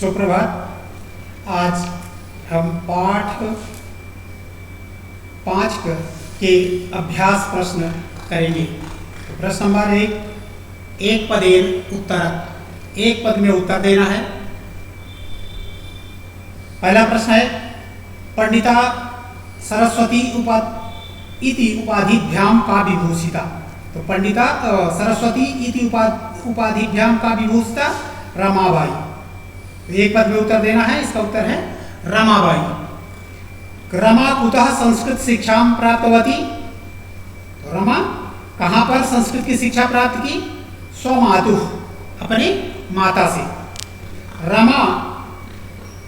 सुप्रभात। आज हम पाठ 5 के अभ्यास प्रश्न करेंगे। तो प्रश्न नंबर 1, एक पदेर उत्तर, एक पद में उत्तर देना है। पहला प्रश्न है, पंडिता सरस्वती इति उपाधिभ्याम का विभूषिता। तो पंडिता सरस्वती इति उपाधिभ्याम का विभूषिता रमाबाई। एक पद में उत्तर देना है। इसका उत्तर है रमाबाई। रमा कुतः संस्कृत शिक्षा प्राप्तवती। तो रमा कहाँ पर संस्कृत की शिक्षा प्राप्त की? स्वमातु, अपने माता से। रमा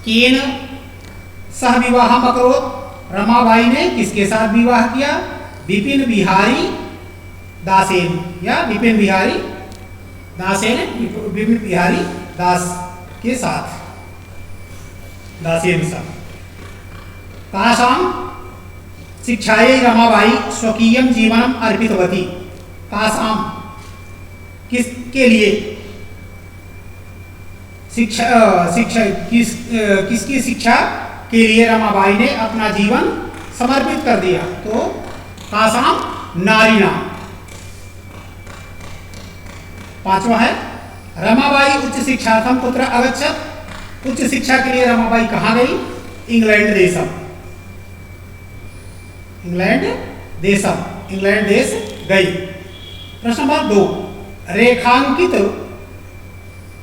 केन सह विवाह अकरोत्। रमाबाई ने किसके साथ विवाह किया? विपिन बिहारी दासेन या विपिन बिहारी दासेन, विपिन बिहारी दास के साथ, दासेन साथ। तासाम शिक्षायै रमाबाई स्वकीयं जीवनम अर्पितवती। तासाम किसके लिए? किसकी शिक्षा के लिए रमाबाई ने अपना जीवन समर्पित कर दिया? तो तासाम नारीणाम। पांचवा है, रमाबाई उच्च शिक्षार्थम कुत्र अगच्छत। उच्च शिक्षा के लिए रमाबाई कहाँ गई? इंग्लैंड देशम, इंग्लैंड देश गई। प्रश्न नंबर 2, रेखांकित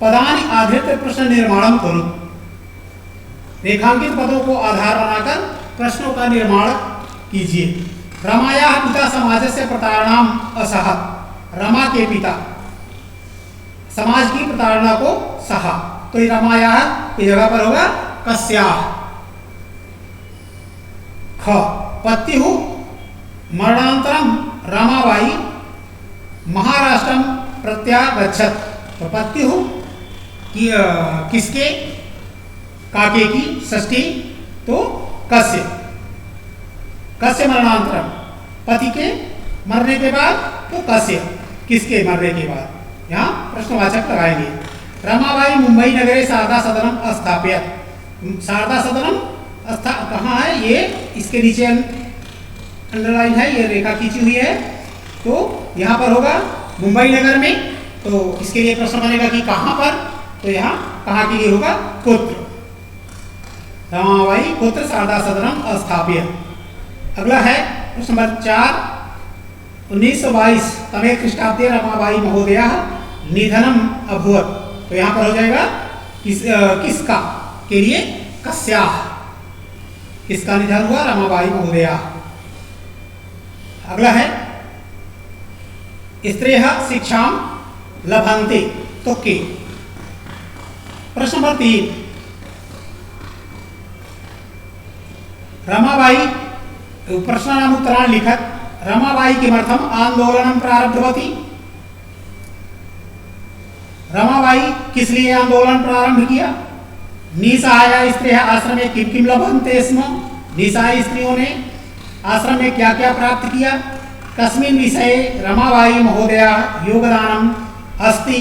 पदानि आधृत्य प्रश्न निर्माणम करो। रेखांकित पदों को आधार बनाकर प्रश्नों का निर्माण कीजिए। रमायाः पिता समाजस्य प्रतारणाम असहत्। रमा के पिता समाज की प्रताड़ना को सहा। तो ये रमायाः की जगह पर होगा कस्याः। ख, पत्युः मरणानन्तरं रमाबाई महाराष्ट्रम प्रत्यागच्छत्। तो पत्युः किसके? काके की षष्ठी। तो कस्य, कस्य मरणानन्तरम, पति के मरने के बाद। तो कस्य, किसके मरने के बाद। यहाँ प्रश्नवाचक लगाएंगे। रमाबाई मुंबई नगरे शारदा सदनम अस्थाप्यत। शारदा सदनम कहाँ है? ये इसके नीचे अंडरलाइन है, ये रेखा खींची हुई है। तो यहाँ पर होगा मुंबई नगर में। तो इसके लिए प्रश्न बनेगा कि कहाँ पर? तो यहाँ कहाँ के लिए होगा? कुत्र। रमाबाई कुत्र शारदा सदनम अस्थाप्यत। अगला है प्रश्न नंबर 4, 1922 तमे ख्रीष्टाब्दे रमाबाई महोदया निधनम अभवत्। तो यहाँ पर हो जाएगा किसका के लिए? कस्याः, किसका निधन हुआ? रमाबाई महोदया। अगला है, स्त्रियः शिक्षां लभन्ते। तो के। प्रश्न नंबर 3, रमाबाई प्रश्नानाम उत्तराणि लिखत। रमाबाई किमर्थम आंदोलन प्रारब्धवती। रमाबाई किस लिए आंदोलन प्रारंभ किया? निसहाया स्त्रियः आश्रमे किम किम लभन्ते स्म। निसहाय स्त्रियों ने आश्रम में क्या क्या प्राप्त किया? कस्मिन् विषये रमाबाई महोदया योगदानम अस्ति।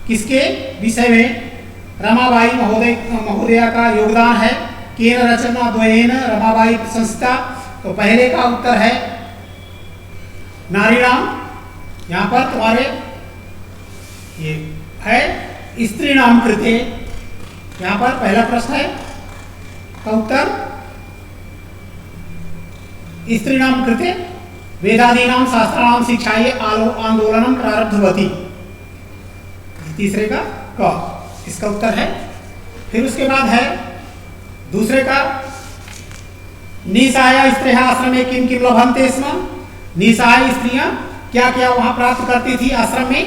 किसके विषय में रमाबाई महोदया का योगदान है? केन रचना द्वयेन रमाबाई प्रशंसिता। तो पहले का उत्तर है नारीणाम। यहाँ पर तुम्हारे ये है स्त्री नाम कृते। यहाँ पर पहला प्रश्न है का उत्तर स्त्री नाम कृते वेदादीनाम शास्त्राणाम शिक्षायै आंदोलनम प्रारब्धवती। तीसरे का क, इसका उत्तर है। फिर उसके बाद है दूसरे का, निसहाया स्त्रियः आश्रमे किम किम लभन्ते स्म। निसहाय स्त्रियां क्या क्या वहां प्राप्त करती थी आश्रम में?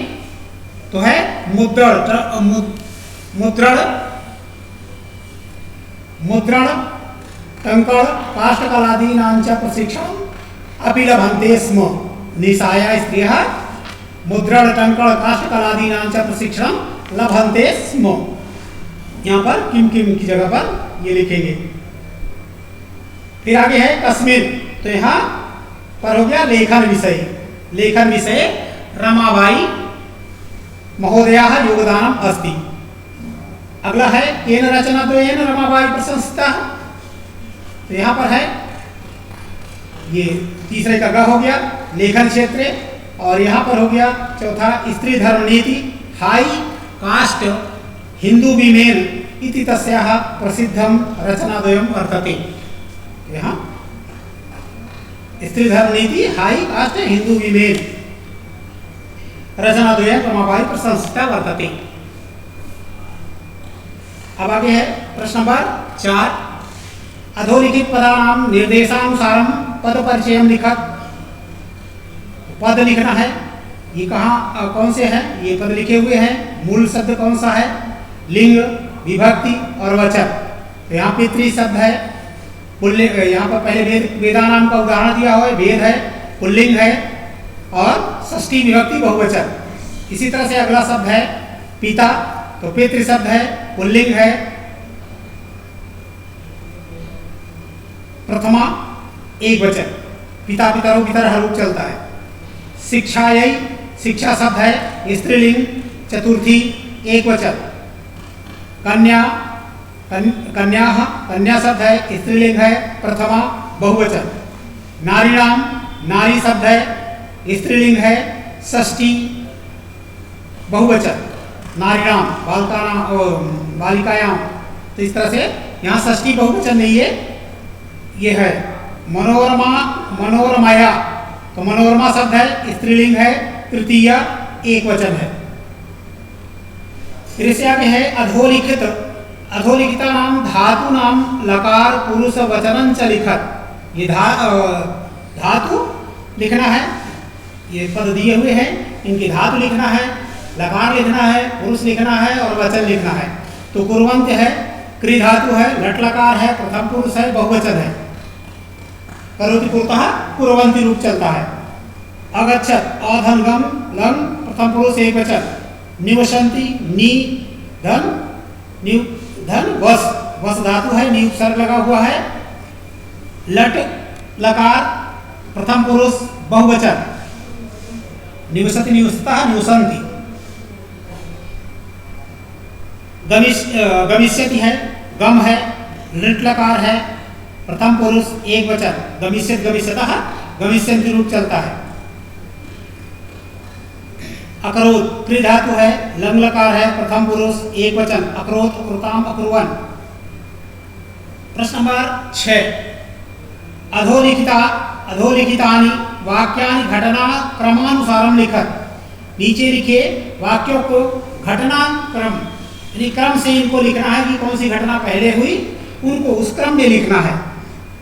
तो है मुद्रण टंकण काष्ठकलादीनां च प्रशिक्षणम् अपि लभन्ते स्म। निसहाया स्त्रियः मुद्रण टंकण काष्ठकलादीनां च प्रशिक्षणम् लभन्ते स्म। यहाँ पर किम किम की जगह पर ये लिखेंगे। फिर आगे है कस्मिन्। तो यहाँ पर हो गया लेखन विषय। लेखन विषय रमाबाई महोदयाः योगदानम अस्ति। अगला है केन रचना द्वयेन रमाबाई प्रशंसिता। तो यहाँ पर है ये तीसरे का ग हो गया लेखन क्षेत्र, और यहाँ पर हो गया चौथा स्त्री धर्म नीति हाई कास्ट हिंदू विमेन इति तस्याः प्रसिद्धम रचनाद्वयं वर्तते। यहाँ स्त्री धर्म नीति हाई कास्ट हिंदू विमेन रचनाद्वयं रमाबाई प्रशंसिता वर्तते। अब आगे है प्रश्न नंबर 4, अधोलिखित पदानाम निर्देशानुसारम पद परिचयम लिखत। पद लिखना है, ये कहाँ कौन से हैं, ये पद लिखे हुए हैं। मूल शब्द कौन सा है, लिंग, विभक्ति और वचन। तो यहाँ पितृ शब्द है, पुल्लिंग, यहाँ पर पहले वेदानाम का उदाहरण दिया हुआ है, वेद है, पुल्लिंग है और षष्ठी विभक्ति बहुवचन। इसी तरह से अगला शब्द है पिता, तो पितृ शब्द है, पुल्लिंग है, प्रथमा एक वचन, पिता पितरो पितर रूप चलता है। शिक्षायै, शिक्षा शब्द है स्त्रीलिंग, चतुर्थी एक वचन। कन्या, कन्याः, कन्या शब्द है स्त्रीलिंग है, प्रथमा बहुवचन। नारीणाम, नारी शब्द है स्त्रीलिंग है, षष्ठी बहुवचन। नारीणाम, बालिकायाम, तो इस तरह से यहाँ षष्ठी बहुवचन नहीं है, ये है। मनोरमा, मनोरमाया, तो मनोरमा शब्द है स्त्रीलिंग है, तृतीया एक वचन है। फिर से आगे है अधोलिखित, अधोलिखिता नाम धातु नाम लकार पुरुष वचनं च लिखत। ये धातु लिखना है, ये पद दिए हुए हैं, इनकी धातु लिखना है, लकार लिखना है, पुरुष लिखना है और वचन लिखना है। तो कुर्वन्त है, क्रि धातु है, लट लकार है, प्रथम पुरुष है, बहुवचन है। करोति पूर्वतः कुर्वन्ति रूप चलता है। अगच्छत, अधन गम लंग, प्रथम पुरुष एक वचन। निवसन्ति, नी धन, निव धन वस, वस धातु है, नी उपसर्ग लगा हुआ है। लट लकार प्रथम पुरुष बहुवचन। निवसति, निवसतः, निवसन्ति। गमिष्यति है, गम है, लट लकार है, प्रथम पुरुष एक वचन। गमिष्यत, गमिष्यतः, गमिष्यन्ति रूप चलता है। अकरोत, क्रि धातु है, लंग लकार है, प्रथम पुरुष एक वचन। अकरोत, अकृताम, अकुर्वन। प्रश्न नंबर 6, अधोलिखिता, अधोलिखितानि वाक्यानि घटना क्रमानुसारम लिखत। नीचे लिखे वाक्यों को घटना क्रम, यानी क्रम से इनको लिखना है कि कौन सी घटना पहले हुई, उनको उस क्रम में लिखना है।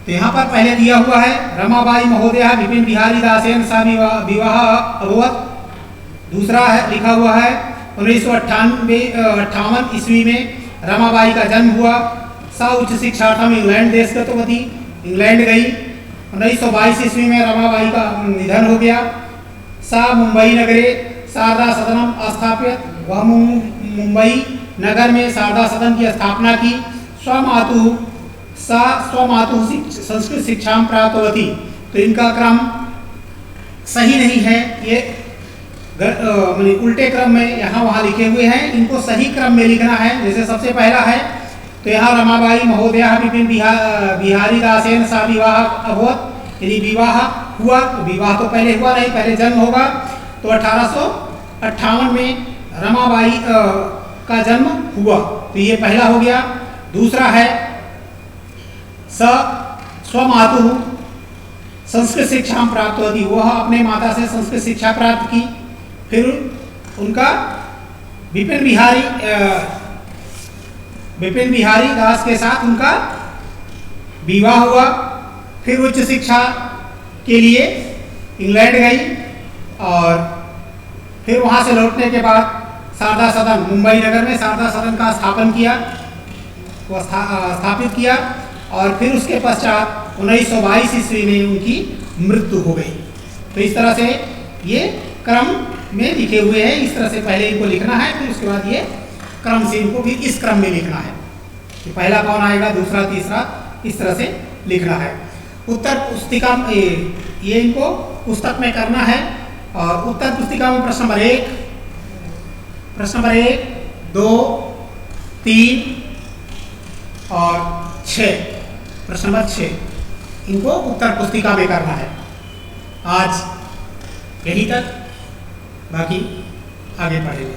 तो यहाँ पर पहले दिया हुआ है रमाबाई महोदया विपिन बिहारी दासेन सा विवाह अभवत। दूसरा है लिखा हुआ है 1958 ईस्वी में रमाबाई का जन्म हुआ। सा उच्च शिक्षार्थम इंग्लैंड देश गतवती, इंग्लैंड गई। 1922 ईस्वी में रमाबाई का निधन हो गया। सा मुंबई नगरे शारदा सदनम स्थापित, वह मुंबई नगर में शारदा सदन की स्थापना की। स्वमातु, सा स्वमातु संस्कृत शिक्षा प्राप्तवती। तो इनका क्रम सही नहीं है, ये उल्टे क्रम में यहाँ वहाँ लिखे हुए हैं, इनको सही क्रम में लिखना है। जैसे सबसे पहला है तो यहाँ रमाबाई महोदया विपिन बिहारी दासेन सा विवाह अभवत, यदि विवाह हुआ तो विवाह तो पहले हुआ नहीं, पहले जन्म होगा। तो 1858 में रमाबाई का जन्म हुआ, तो ये पहला हो गया। दूसरा है स्वमातु संस्कृत शिक्षा प्राप्त होती, वह अपने माता से संस्कृत शिक्षा प्राप्त की। फिर उनका विपिन बिहारी दास के साथ उनका विवाह हुआ। फिर उच्च शिक्षा के लिए इंग्लैंड गई और फिर वहाँ से लौटने के बाद शारदा सदन, मुंबई नगर में शारदा सदन का स्थापन किया, वो स्थापित किया। और फिर उसके पश्चात 1922 ईस्वी में उनकी मृत्यु हो गई। तो इस तरह से ये क्रम में लिखे हुए हैं। इस तरह से पहले इनको लिखना है, फिर उसके बाद ये क्रम से इनको फिर इस क्रम में लिखना है कि पहला कौन आएगा, दूसरा, तीसरा, इस तरह से लिखना है। उत्तर पुस्तिका ये इनको पुस्तक में करना है। और उत्तर पुस्तिका में प्रश्न नंबर 1, 2, 3 और 6, प्रश्न नंबर 6, इनको उत्तर पुस्तिका में करना है। आज यहीं तक, बाकी आगे पढ़ेंगे।